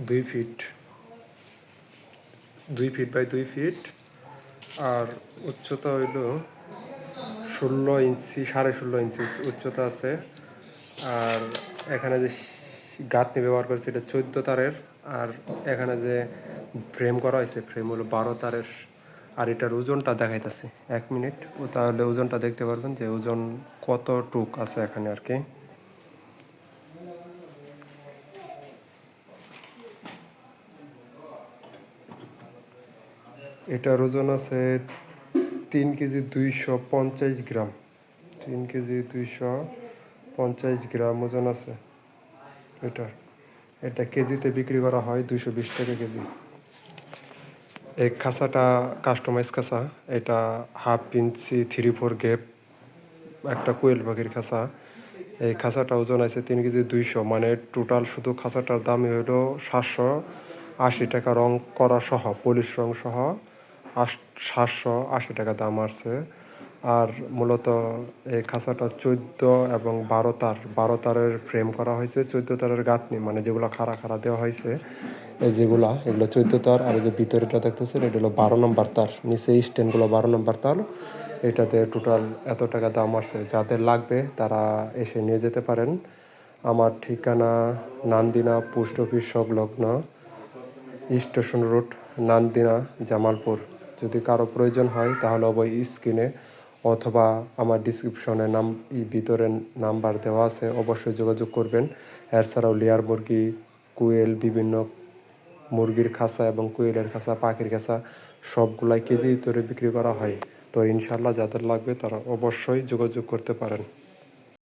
2 fit 2 feet by 2 fit, আর উচ্চতা হইল 16 ইঞ্চি, 16.5 ইঞ্চি উচ্চতা আছে। আর এখানে যে গাঁথনি ব্যবহার করেছে এটা 14 তারের। আর এখানে যে ফ্রেম করা হয়েছে ফ্রেম হলো 12 তারের। আর এটার ওজনটা দেখাইতেছে 1 মিনিট, ও তাহলে ওজনটা দেখতে পারবেন যে ওজন কতটুক আছে এখানে আর কি। এটার ওজন আছে 3 কেজি 250 গ্রাম। 3 কেজি 250 গ্রাম ওজন আছে এটা কেজিতে বিক্রি করা হয় 220 টাকা কেজি। এই খাঁচাটা কাস্টমাইজ খাঁচা, এটা 1/2 ইঞ্চি 3/4 গ্যাপ একটা কোয়েল পাখির খাঁচা। এই খাঁচাটা ওজন আছে 3 কেজি 200, মানে টোটাল শুধু খাঁচাটার দামই হলো 780 টাকা, রং করা সহ, পলিশ রং সহ 780 টাকা দাম আসছে। আর মূলত এই খাঁচাটা 14 এবং 12 তারের ফ্রেম করা হয়েছে, 14 তারের গাঁথনি, মানে যেগুলো খাড়া খাড়া দেওয়া হয়েছে এগুলো 14 তার। আর এই যে ভিতরেটা দেখতেছেন এটা হলো 12 নম্বর তার, নিচে স্ট্যান্ডগুলো 12 নম্বর তার। এটাতে টোটাল এত টাকা দাম আসছে। যাদের লাগবে তারা এসে নিয়ে যেতে পারেন। আমার ঠিকানা নান্দিনা পোস্ট অফিস সংলগ্ন, স্টেশন রোড, নান্দিনা, জামালপুর। যদি কারো প্রয়োজন হয় তাহলে স্ক্রিনে অথবা আমার ডিসক্রিপশনে ভিতরে নাম্বার দেওয়া আছে, অবশ্যই যোগাযোগ করবেন। এছাড়াও লেয়ার মুরগি, কোয়েল, বিভিন্ন মুরগির খাঁচা এবং কোয়েলের খাঁচা, পাখির খাঁচা সবগুলাই কেজি ভিতরে বিক্রি করা হয়। তো ইনশাল্লাহ যাদের লাগবে তারা অবশ্যই যোগাযোগ করতে পারেন।